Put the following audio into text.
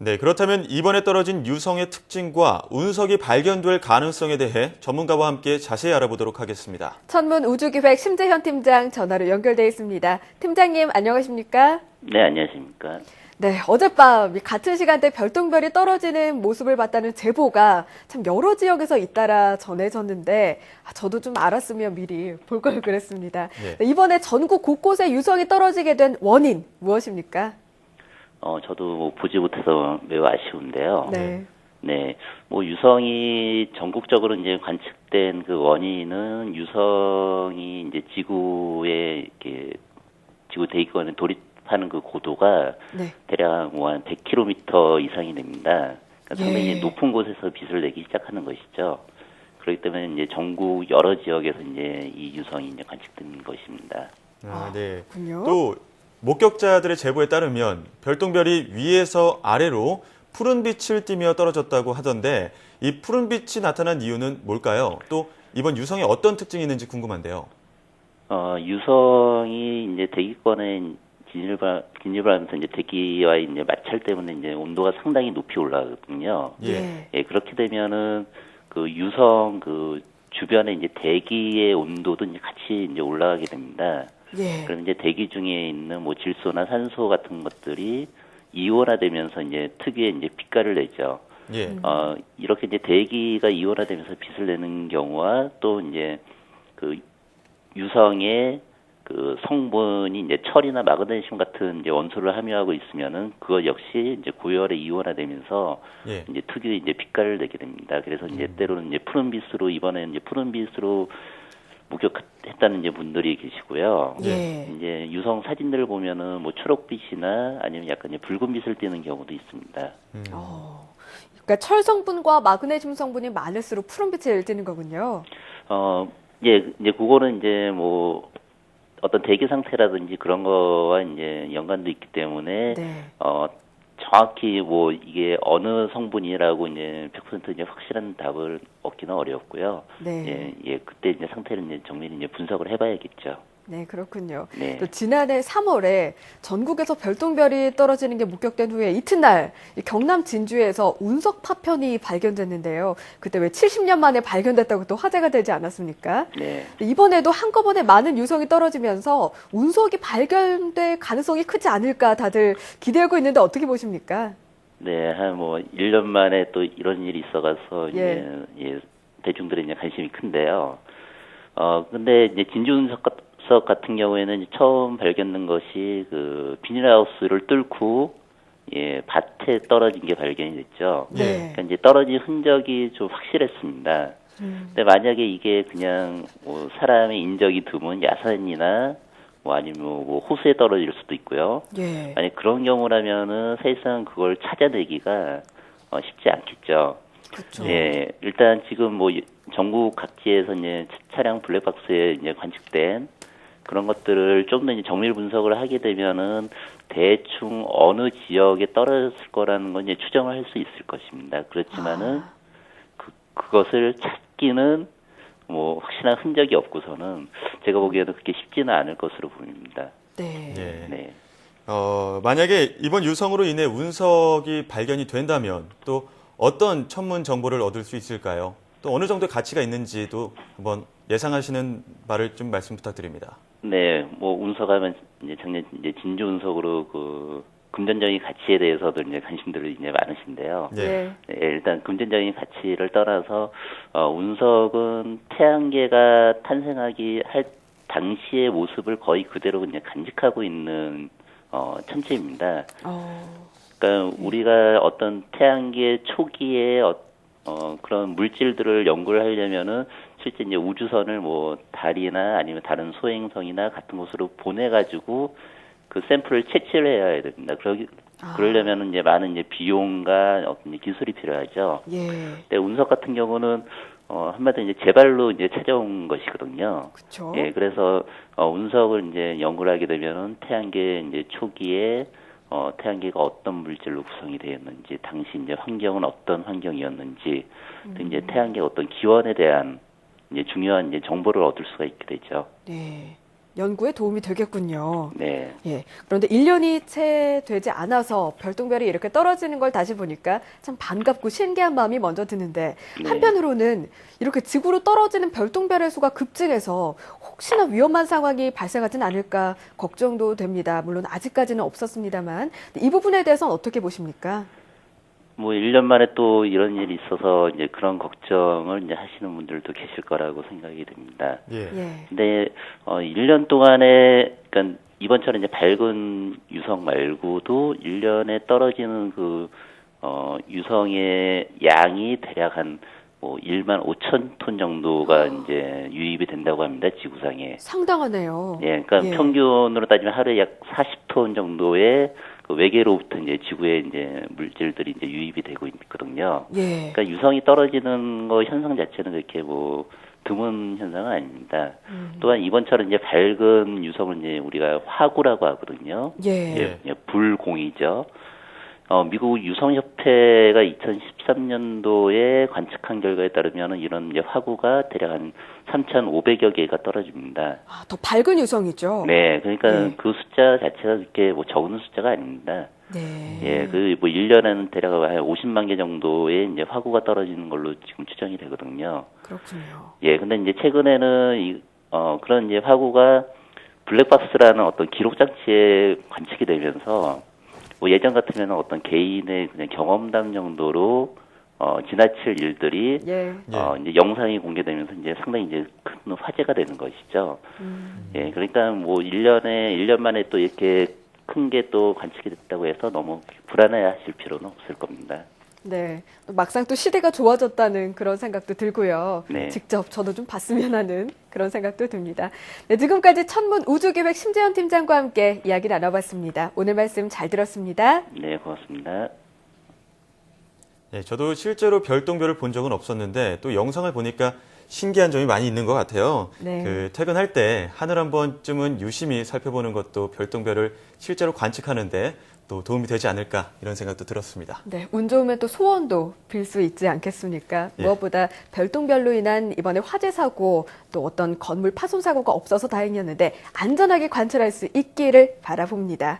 네, 그렇다면 이번에 떨어진 유성의 특징과 운석이 발견될 가능성에 대해 전문가와 함께 자세히 알아보도록 하겠습니다. 천문 우주기획 심재현 팀장 전화로 연결돼 있습니다. 팀장님 안녕하십니까? 네, 안녕하십니까. 네, 어젯밤 같은 시간대 별똥별이 떨어지는 모습을 봤다는 제보가 참 여러 지역에서 잇따라 전해졌는데 저도 좀 알았으면 미리 볼 걸 그랬습니다. 네, 이번에 전국 곳곳에 유성이 떨어지게 된 원인 무엇입니까? 저도 뭐 보지 못해서 매우 아쉬운데요. 네. 네, 뭐 유성이 전국적으로 이제 관측된 그 원인은 유성이 이제 지구에 이렇게 지구 대기권에 돌입하는 그 고도가 네. 대략 뭐 한 100km 이상이 됩니다. 그러니까 상당히 예. 높은 곳에서 빛을 내기 시작하는 것이죠. 그렇기 때문에 이제 전국 여러 지역에서 이제 이 유성이 이제 관측된 것입니다. 네. 그렇군요. 또 목격자들의 제보에 따르면 별똥별이 위에서 아래로 푸른 빛을 띠며 떨어졌다고 하던데 이 푸른 빛이 나타난 이유는 뭘까요? 또 이번 유성에 어떤 특징이 있는지 궁금한데요. 유성이 이제 대기권에 진입을 하면서 이제 대기와 이제 마찰 때문에 이제 온도가 상당히 높이 올라가거든요. 예. 예, 그렇게 되면은 그 유성 그 주변에 이제 대기의 온도도 이제 같이 이제 올라가게 됩니다. 예. 그럼 이제 대기 중에 있는 뭐 질소나 산소 같은 것들이 이온화되면서 이제 특유의 이제 빛깔을 내죠. 예. 이렇게 이제 대기가 이온화되면서 빛을 내는 경우와 또 이제 그 유성의 그 성분이 이제 철이나 마그네슘 같은 이제 원소를 함유하고 있으면은 그것 역시 이제 고열에 이온화되면서 예. 이제 특유의 이제 빛깔을 내게 됩니다. 그래서 이제 때로는 이제 푸른빛으로 이번에 이제 푸른빛으로 목격했다는 이제 분들이 계시고요. 예. 이제 유성 사진들을 보면은 뭐 초록빛이나 아니면 약간 이제 붉은빛을 띠는 경우도 있습니다. 그러니까 철 성분과 마그네슘 성분이 많을수록 푸른빛을 띠는 거군요. 예, 이제 그거는 이제 뭐 어떤 대기 상태라든지 그런 거와 이제 연관도 있기 때문에 네. 정확히 뭐 이게 어느 성분이라고 이제 100% 이제 확실한 답을 얻기는 어렵고요. 네. 예, 그때 이제 상태를 이제 정밀히 이제 분석을 해봐야겠죠. 네, 그렇군요. 네. 또 지난해 3월에 전국에서 별똥별이 떨어지는 게 목격된 후에 이튿날 이 경남 진주에서 운석 파편이 발견됐는데요. 그때 왜 70년 만에 발견됐다고 또 화제가 되지 않았습니까? 네. 이번에도 한꺼번에 많은 유성이 떨어지면서 운석이 발견될 가능성이 크지 않을까 다들 기대하고 있는데 어떻게 보십니까? 네, 한 뭐 1년 만에 또 이런 일이 있어가서 예. 이제 대중들의 이제 관심이 큰데요. 근데 이제 진주 운석 같은 경우에는 이제 처음 발견된 것이 그 비닐하우스를 뚫고 예, 밭에 떨어진 게 발견이 됐죠. 네. 그러니까 이제 떨어진 흔적이 좀 확실했습니다. 근데 만약에 이게 그냥 뭐 사람의 인적이 드문 야산이나 뭐 아니면 뭐 호수에 떨어질 수도 있고요. 예. 만약 그런 경우라면은 사실상 그걸 찾아내기가 쉽지 않겠죠. 그렇죠. 예, 일단 지금 뭐 전국 각지에서 이제 차량 블랙박스에 이제 관측된 그런 것들을 좀 더 이제 정밀 분석을 하게 되면은 대충 어느 지역에 떨어졌을 거라는 건 이제 추정을 할 수 있을 것입니다. 그렇지만은 그것을 찾기는 뭐 확실한 흔적이 없고서는 제가 보기에는 그렇게 쉽지는 않을 것으로 보입니다. 네. 예. 네. 만약에 이번 유성으로 인해 운석이 발견이 된다면 또 어떤 천문 정보를 얻을 수 있을까요? 또 어느 정도의 가치가 있는지도 한번 예상하시는 바를 좀 말씀 부탁드립니다. 네, 뭐 운석하면 이제 작년 이제 진주 운석으로 그 금전적인 가치에 대해서도 이제 관심들이 이제 많으신데요. 예. 예. 네, 일단 금전적인 가치를 떠나서 운석은 태양계가 탄생하기 할 당시의 모습을 거의 그대로 이제 간직하고 있는 천체입니다. 그러니까 우리가 어떤 태양계 초기에 그런 물질들을 연구를 하려면은 실제 이제 우주선을 뭐 달이나 아니면 다른 소행성이나 같은 곳으로 보내가지고 그 샘플을 채취를 해야 됩니다. 그러려면은 이제 많은 이제 비용과 어떤 기술이 필요하죠. 예. 근데 운석 같은 경우는 한마디로 이제 제발로 이제 찾아온 것이거든요. 그렇죠. 예, 그래서 운석을 이제 연구를 하게 되면은 태양계 이제 초기에 태양계가 어떤 물질로 구성이 되었는지, 당시 이제 환경은 어떤 환경이었는지, 또 이제 태양계 어떤 기원에 대한 이제 중요한 이제 정보를 얻을 수가 있게 되죠. 네. 연구에 도움이 되겠군요. 네. 예. 그런데 1년이 채 되지 않아서 별똥별이 이렇게 떨어지는 걸 다시 보니까 참 반갑고 신기한 마음이 먼저 드는데 네. 한편으로는 이렇게 지구로 떨어지는 별똥별의 수가 급증해서 혹시나 위험한 상황이 발생하진 않을까 걱정도 됩니다. 물론 아직까지는 없었습니다만 이 부분에 대해서는 어떻게 보십니까? 뭐 1년 만에 또 이런 일이 있어서 이제 그런 걱정을 이제 하시는 분들도 계실 거라고 생각이 됩니다. 예. 예. 근데 1년 동안에 그러니까 이번처럼 이제 밝은 유성 말고도 1년에 떨어지는 그 유성의 양이 대략 한 뭐 1만 5천 톤 정도가 이제 유입이 된다고 합니다. 지구상에. 상당하네요. 예, 그러니까 예. 평균으로 따지면 하루에 약 40톤 정도의 그 외계로부터 이제 지구에 이제 물질들이 이제 유입이 되고 있거든요. 예. 그러니까 유성이 떨어지는 거 현상 자체는 그렇게 뭐 드문 현상은 아닙니다. 또한 이번처럼 이제 밝은 유성을 이제 우리가 화구라고 하거든요. 예. 예. 예, 불공이죠. 미국 유성협회가 2013년도에 관측한 결과에 따르면 이런 이제 화구가 대략 한 3,500여 개가 떨어집니다. 아, 더 밝은 유성이죠. 네, 그러니까 예. 그 숫자 자체가 그렇게 뭐 적은 숫자가 아닙니다. 네. 예, 그 뭐 1년에는 대략 한 50만 개 정도의 이제 화구가 떨어지는 걸로 지금 추정이 되거든요. 그렇군요. 예, 근데 이제 최근에는 그런 이제 화구가 블랙박스라는 어떤 기록 장치에 관측이 되면서 뭐 예전 같으면 어떤 개인의 그냥 경험담 정도로 지나칠 일들이 예. 이제 영상이 공개되면서 이제 상당히 이제 큰 화제가 되는 것이죠. 예, 그러니까 뭐 1년 만에 또 이렇게 큰 게 또 관측이 됐다고 해서 너무 불안해하실 필요는 없을 겁니다. 네. 또 막상 또 시대가 좋아졌다는 그런 생각도 들고요. 네. 직접 저도 좀 봤으면 하는 그런 생각도 듭니다. 네, 지금까지 천문 우주계획 심재현 팀장과 함께 이야기 나눠봤습니다. 오늘 말씀 잘 들었습니다. 네, 고맙습니다. 예, 저도 실제로 별똥별을 본 적은 없었는데 또 영상을 보니까 신기한 점이 많이 있는 것 같아요. 네. 그 퇴근할 때 하늘 한 번쯤은 유심히 살펴보는 것도 별똥별을 실제로 관측하는데 또 도움이 되지 않을까 이런 생각도 들었습니다. 네, 운 좋으면 또 소원도 빌 수 있지 않겠습니까? 예. 무엇보다 별똥별로 인한 이번에 화재 사고 또 어떤 건물 파손 사고가 없어서 다행이었는데 안전하게 관찰할 수 있기를 바라봅니다.